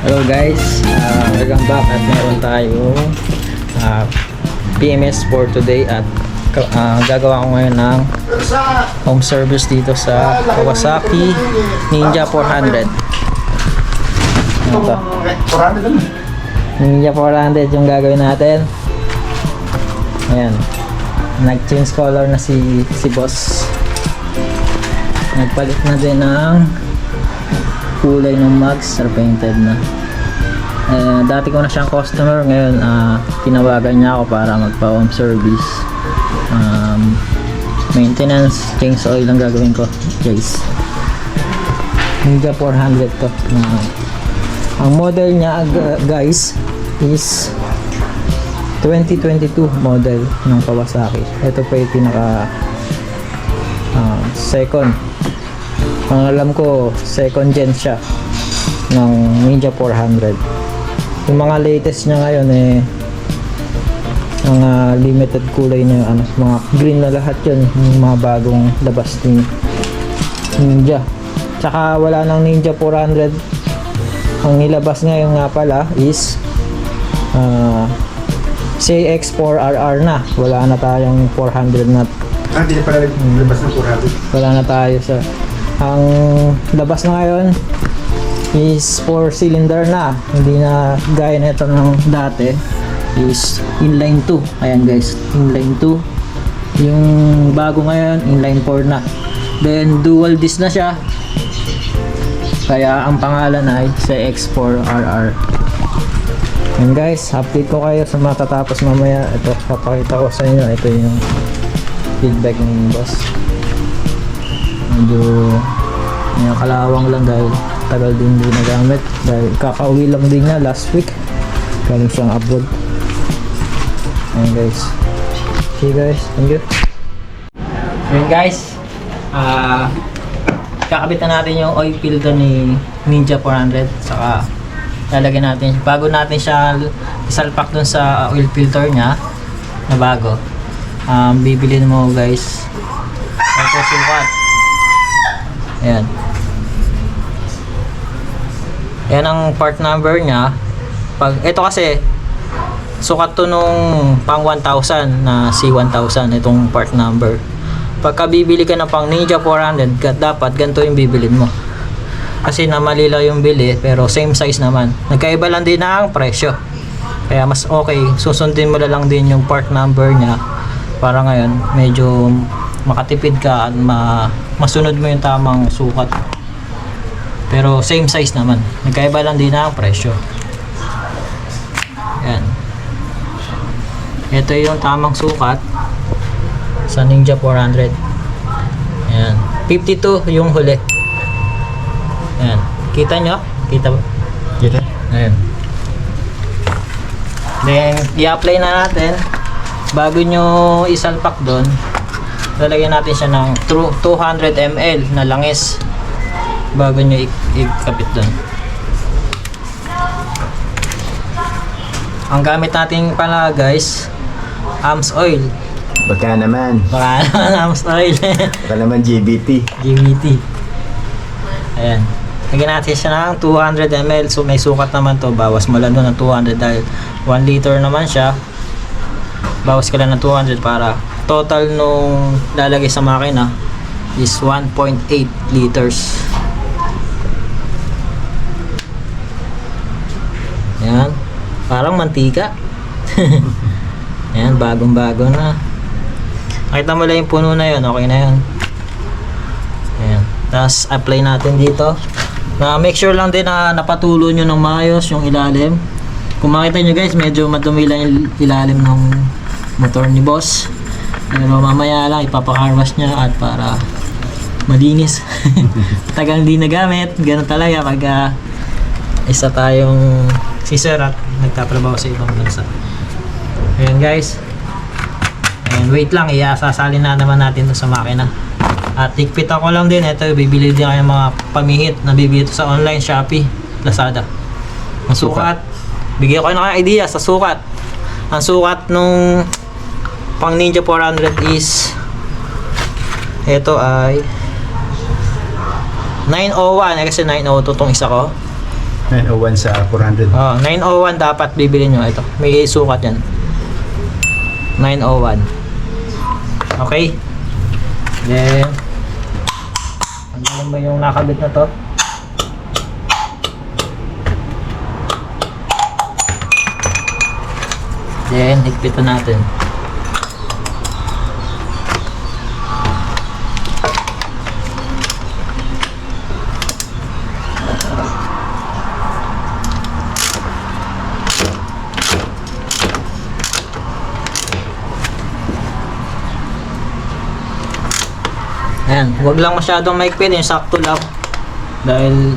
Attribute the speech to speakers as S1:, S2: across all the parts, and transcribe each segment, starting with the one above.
S1: Hello guys, welcome back at meron tayong PMS for today at gagawa ko ngayon ng home service dito sa Kawasaki Ninja 400. Ano to? Ninja 400 yung gagawin natin. Ayan, nag-change color na si boss. Nagpalit na din ng kulay ng mags, repainted na. Dati ko na siyang customer, ngayon tinawagan niya ako para magpa-home service. Maintenance, change oil lang gagawin ko guys. Ninja 400 to. Ang model niya guys is 2022 model ng Kawasaki. Ito pa yung pinaka second. Ang alam ko, second gen siya ng Ninja 400. Yung mga latest niya ngayon mga limited kulay niya, mga green na lahat yun, yung mga bagong labas ni Ninja. Tsaka wala ng Ninja 400. Ang nilabas ngayon nga pala is CX4RR na. Wala na tayong 400 na.
S2: Hindi na pala labas ng 400.
S1: Wala na tayo sa ang labas na ngayon is 4 cylinder na, hindi na gaya nito ng dati, is inline 2. Ayan guys, inline 2. Yung bago ngayon inline 4 na, then dual disc na siya, kaya ang pangalan ay CX4RR. And guys, update ko kayo sa matatapos mamaya. Ito, papakita ko sa inyo. Ito yung feedback ng boss. Medyo kalawang lang dahil tagal din hindi nagamit, dahil kakauwi lang din niya last week, galing siyang abroad. Ayan guys, okay guys, thank you. Ayan guys, kakabitan natin yung oil filter ni Ninja 400, saka lalagyan natin, bago natin siya isalpak dun sa oil filter niya na bago, bibilin mo guys ito sukat. Ayan. Ayan ang part number niya. Pag ito kasi sukat to nung pang 1000 na C1000, itong part number. Pagka bibili ka ng pang Ninja 400, dapat ganito yung bibilin mo. Kasi namalilaw yung bili pero same size naman. Nagkaiba lang din ang presyo. Kaya mas okay, susundin mo na lang din yung part number niya para ngayon medyo makatipid ka at masunod mo yung tamang sukat. Pero same size naman. Nagkaiba lang din ang presyo. Yan. Ito yung tamang sukat sa Ninja 400. Yan. 52 yung huli. Yan. Kita nyo? Kita ba?
S2: Kita.
S1: Ayan. Then, i-apply na natin. Bago nyo isalpak doon, lalagyan natin siya ng 200 ml na langis bago nyo ikapit doon. Ang gamit natin pala guys, AMS oil.
S2: Baka naman
S1: AMS oil.
S2: baka naman GBT.
S1: Ayan, lagyan natin siya ng 200 ml. So may sukat naman to, bawas mo lang doon ng 200 dahil 1 liter naman siya. Bawas ka lang ng 200 para total nung lalagay sa makina is 1.8 liters. Yan, parang mantika. Yan, bagong bago na. Nakita mo lang yung puno na yun, okay na yun. Ayan, tapos apply natin dito. Make sure lang din na napatulo nyo ng maayos yung ilalim. Kung makita nyo guys, medyo madumi lang yung ilalim ng motor ni boss. Pero mamaya lang ipapa-car wash niya at para malinis. Tagal hindi nagamit, ganun talaga pag isa tayong sister at nagtatrabaho sa ibang bansa. Ayan guys. Ayan, wait lang, sasalin na naman natin ito sa makina. At tikpit ako lang din, ito bibili din kayo mga pamihit na bibili ito sa online Shopee, Lazada. Ang sukat, bigyan ko na kayo idea sa sukat. Ang sukat nung pang Ninja 400 is ito ay 901 kasi 902 tong isa ko.
S2: 901 sa 400.
S1: 901 dapat bibili nyo. Ito, may sukat yan. 901. Okay. Then, tanggalin mo yung nakabit na to. Then, higpitan natin. Ayan, huwag lang masyadong maikpit, yung sakto lang. Dahil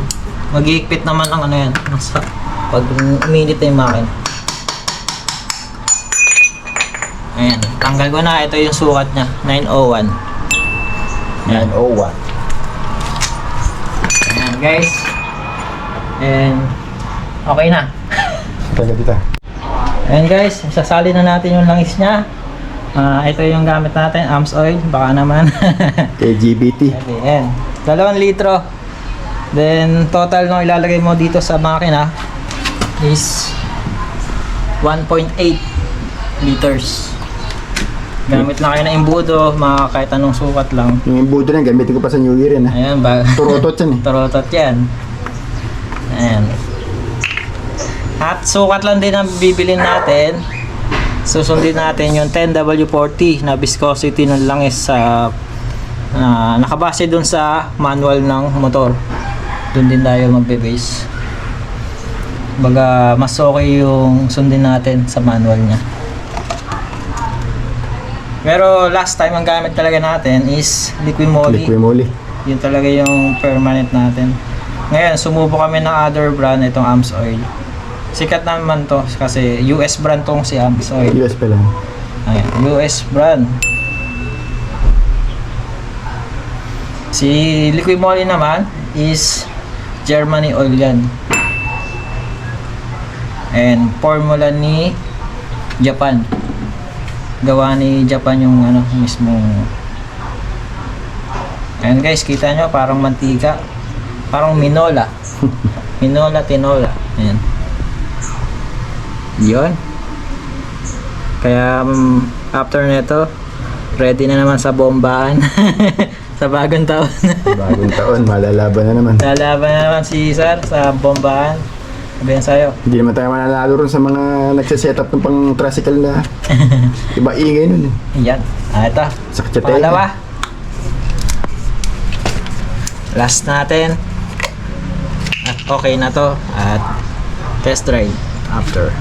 S1: mag-iikpit naman ang ano yan, pag uminit na yung makina. Ayan, tanggal ko na. Ito yung sukat niya, 901. Ayan.
S2: 901.
S1: Ayan guys. And okay na.
S2: Taga dito.
S1: Ayan guys, sasali na natin yung langis niya. Ito yung gamit natin, AMS oil, baka naman.
S2: Kay GBT.
S1: Ayan, 2 litro. Then total nung ilalagay mo dito sa makina is 1.8 liters. Gamit lang kayo na imbudo, kahit anong sukat lang.
S2: Yung imbudo na, gamitin ko pa sa New Year yan.
S1: Ayan ba?
S2: Turotot yan eh.
S1: Turotot yan. Ayan. At sukat lang din ang bibilin natin. Susundin natin yung 10W40 na viscosity ng langis sa nakabase dun sa manual ng motor. Dun din tayo magbe-base. Baga mas okay yung sundin natin sa manual niya. Pero last time ang gamit talaga natin is Liquimoly.
S2: Liquimoly.
S1: Yun talaga yung permanent natin. Ngayon, sumubo kami ng other brand, itong AMS Oil. Sikat naman to kasi US brand tong si AMS Oil.
S2: US pa lang.
S1: Ayan, US brand. Si Liquimoly naman is Germany oil yan. And formula ni Japan. Gawa ni Japan yung ano mismo. Ayan guys, kita nyo parang mantika. Parang minola. Minola, tinola. Ayan. Yun. Kaya after nito, ready na naman sa bombaan. Sa bagong taon.
S2: Bagong taon, malalaban na naman.
S1: Lalaban na naman si Sir sa bombaan. Sabihin sa'yo.
S2: Hindi naman tayo mananalo rin sa mga nagsiset up ng pang tricycle na iba ingay nun eh.
S1: Yan. Ito.
S2: Sakit sa
S1: Pangalawa. Last natin. At okay na to. At test drive after.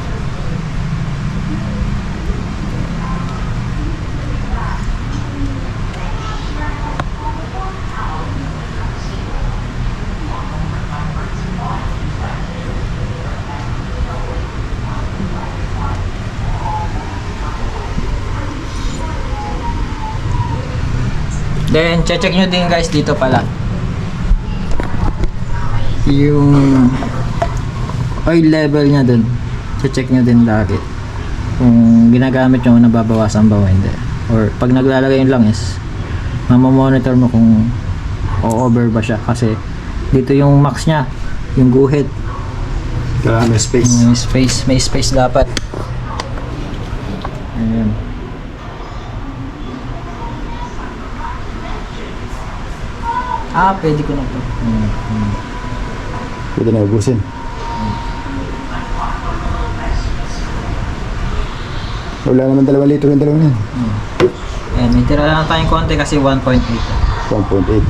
S1: Then, check nyo din guys dito pala. Yung oil level nya dun. Check nyo din lagi. Kung ginagamit nyo, nababawasan ba o hindi. Or pag naglalagay yung langis, mamamonitor mo kung o-over ba siya. Kasi dito yung max nya, yung guhit.
S2: Kailangan may space.
S1: May space dapat. Ayan. Pwede ko na to.
S2: Pwede na ubusin. Wala naman 2 litro yung dalawa niyan.
S1: Ayan, may tira lang tayong konti kasi 1.8.
S2: 1.8.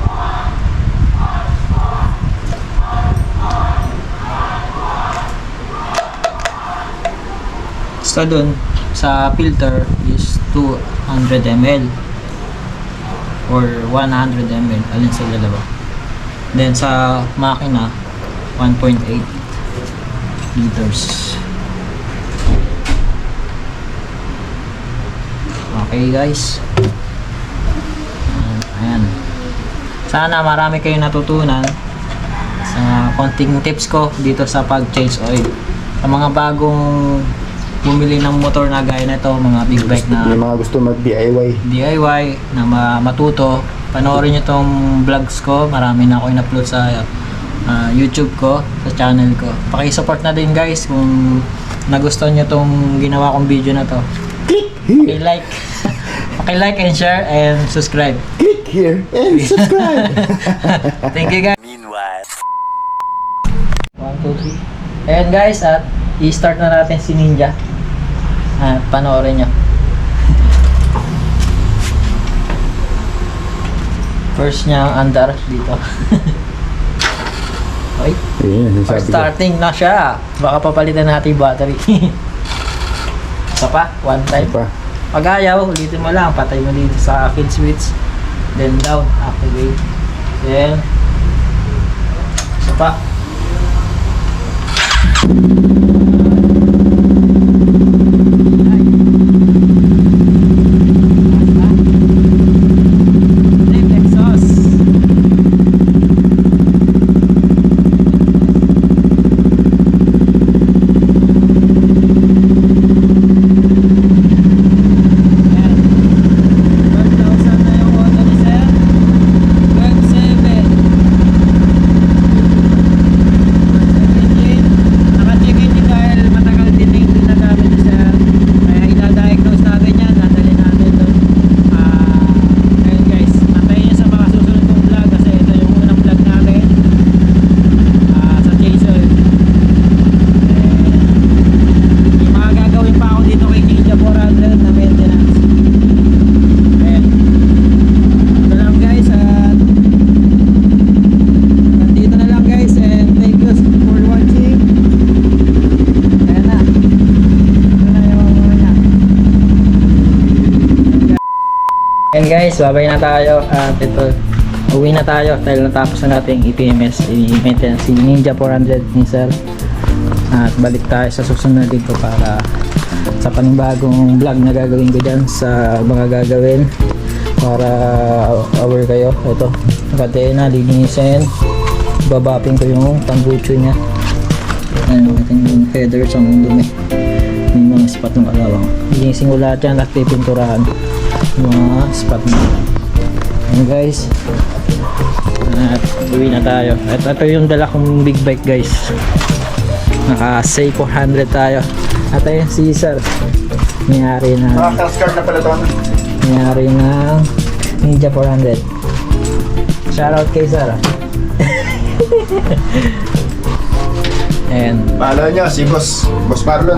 S1: Basta dun, sa filter is 200 ml or 100 ml, alin sa dalawa. Then sa makina, 1.8 liters. Okay guys. Ayan. Sana marami kayong natutunan sa konting tips ko dito sa pag-change oil. Sa mga bagong bumili ng motor na gaya na ito, mga big bike na
S2: Yung mga gusto mag-DIY.
S1: na matuto, panoorin nyo tong vlogs ko. Marami na ako in-upload sa YouTube ko, sa channel ko. Paki-support na din guys kung nagustuhan nyo tong ginawa kong video na to.
S2: Click here.
S1: Paki-like. Paki-like and share and subscribe.
S2: Click here and subscribe.
S1: Thank you guys.
S3: Meanwhile.
S1: 1, 2, 3. Ayan guys, at i-start na natin si Ninja. At panoorin nyo. First niya ang andar dito. Okay.
S2: Ayan, sabi ko.
S1: Starting na siya. Baka papalitan natin yung battery. Isa pa, one time.
S2: Pa.
S1: Pag ayaw, ulitin mo lang. Patay mo dito sa kill switch. Then down, activate. Then, isa pa. Ayan guys, babay na tayo at ito, uwi na tayo dahil natapos na natin i-PMS, i-maintenance si Ninja 400 ni Sir. At balik tayo sa susunod dito para sa panibagong vlog na gagawin ko dyan sa mga gagawin para aware kayo. Ito, nakatayo na, linisin, babapin ko yung tambucho niya. Ayan, yung headers ang dumi, may mga spot ng kalawang. Linisin ko lahat yan at pipinturahan mga spot na. Ayan guys, at uwi na tayo. At ito yung dala kong big bike guys, naka say 400 tayo. At ayun si Sir, mayari na
S2: Card na pala ito.
S1: mayari na Ninja 400. Shoutout kay Sir. And
S2: Paalala nyo, si Boss Marlon.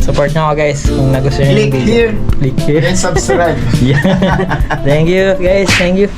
S1: support nyo ako guys kung nagustuhan nyo yung
S2: Click
S1: video.
S2: here
S1: Click here
S2: and subscribe.
S1: Yeah. Thank you guys, thank you.